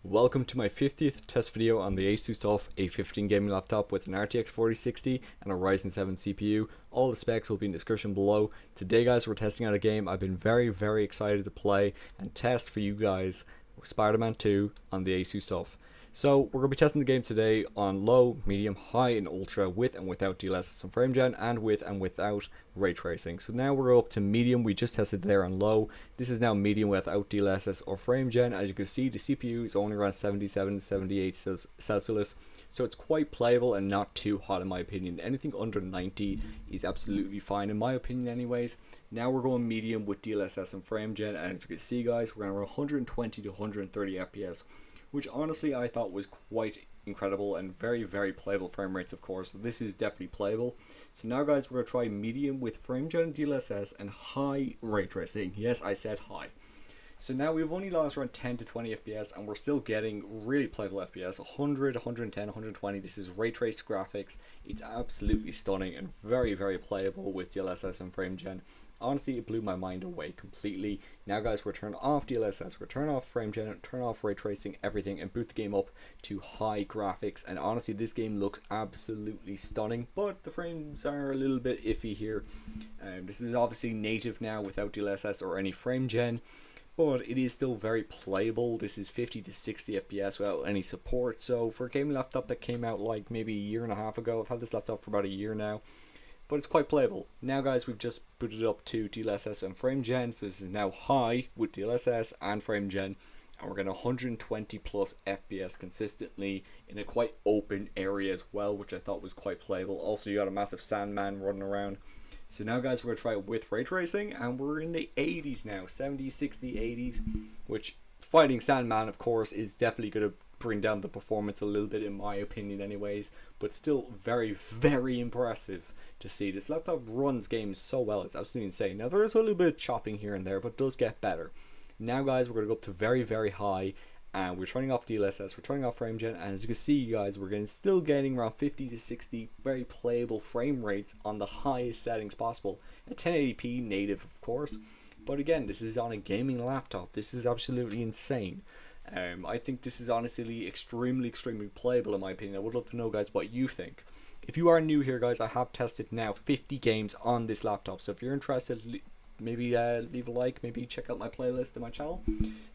Welcome to my 50th test video on the ASUS TUF A15 gaming laptop with an RTX 4060 and a Ryzen 7 CPU. All the specs will be in the description below. Today guys, we're testing out a game I've been very excited to play and test for you guys, Spider-Man 2 on the ASUS TUF. So we're going to be testing the game today on low, medium, high and ultra with and without DLSS and frame gen and with and without ray tracing. So now we're up to medium. We just tested there on low. This is now medium without DLSS or frame gen. As you can see, the CPU is only around 77 to 78 Celsius, so it's quite playable and not too hot in my opinion. Anything under 90 is absolutely fine in my opinion anyways. Now we're going medium with DLSS and frame gen, and as you can see guys, we're going around 120 to 130 FPS, which honestly I thought was quite incredible and very playable frame rates, of course. So this is definitely playable. So now guys, we're going to try medium with frame gen and DLSS and high ray tracing. Yes, I said high. So now we've only lost around 10 to 20 FPS and we're still getting really playable FPS, 100, 110, 120. This is ray traced graphics. It's absolutely stunning and very playable with DLSS and frame gen. Honestly, it blew my mind away completely. Now guys, we're turning off DLSS, we're turning off frame gen, turn off ray tracing, everything, and boot the game up to high graphics. And honestly, this game looks absolutely stunning, but the frames are a little bit iffy here. This is obviously native now without DLSS or any frame gen, but it is still very playable. This is 50 to 60 FPS without any support. So for a gaming laptop that came out like maybe a year and a half ago, I've had this laptop for about a year now, but it's quite playable. Now guys, we've just booted up to DLSS and frame gen, so this is now high with DLSS and frame gen, and we're getting 120 plus FPS consistently in a quite open area as well, which I thought was quite playable. Also, you got a massive Sandman running around. So now guys, we're going to try it with ray tracing, and we're in the 80s now, 70s, 60s, 80s, which fighting Sandman, of course, is definitely going to bring down the performance a little bit in my opinion anyways, but still very impressive to see. This laptop runs games so well, it's absolutely insane. Now there is a little bit of chopping here and there, but it does get better. Now guys, we're going to go up to very high, and we're turning off DLSS, we're turning off frame gen, and as you can see guys, we're still getting around 50 to 60 very playable frame rates on the highest settings possible, at 1080p native of course. But again, this is on a gaming laptop. This is absolutely insane. I think this is honestly extremely playable in my opinion. I would love to know guys what you think. If you are new here guys, I have tested now 50 games on this laptop, so if you're interested, maybe leave a like, maybe check out my playlist on my channel.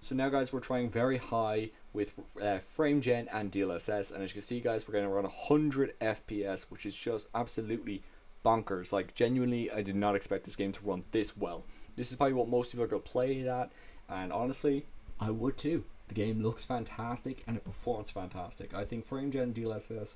So now guys, we're trying very high with frame gen and DLSS, and as you can see guys, we're getting around 100 FPS, which is just absolutely bonkers. Like genuinely, I did not expect this game to run this well. This is probably what most people are going to play it at, and honestly, I would too. The game looks fantastic and it performs fantastic. I think frame gen and DLSS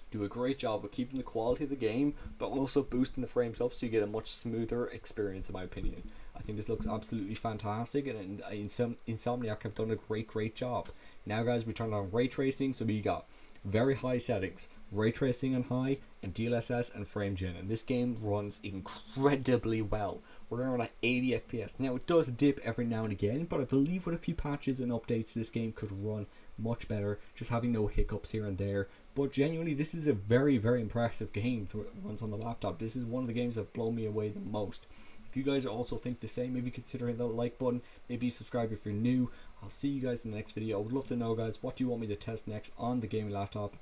do a great job of keeping the quality of the game, but also boosting the frames up so you get a much smoother experience in my opinion. I think this looks absolutely fantastic, and Insomniac have done a great job. Now guys, we turn on ray tracing, so we got very high settings, ray tracing on high, and DLSS and frame gen, and this game runs incredibly well. We're around at 80 FPS. Now it does dip every now and again, but I believe with a few patches and updates this game could run much better, just having no hiccups here and there. But genuinely, this is a very impressive game to run on the laptop. This is one of the games that blow me away the most. If you guys also think the same, maybe consider hitting that like button, maybe subscribe if you're new. I'll see you guys in the next video. I would love to know guys, what do you want me to test next on the gaming laptop?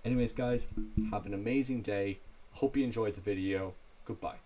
Anyways guys, have an amazing day. Hope you enjoyed the video. Goodbye.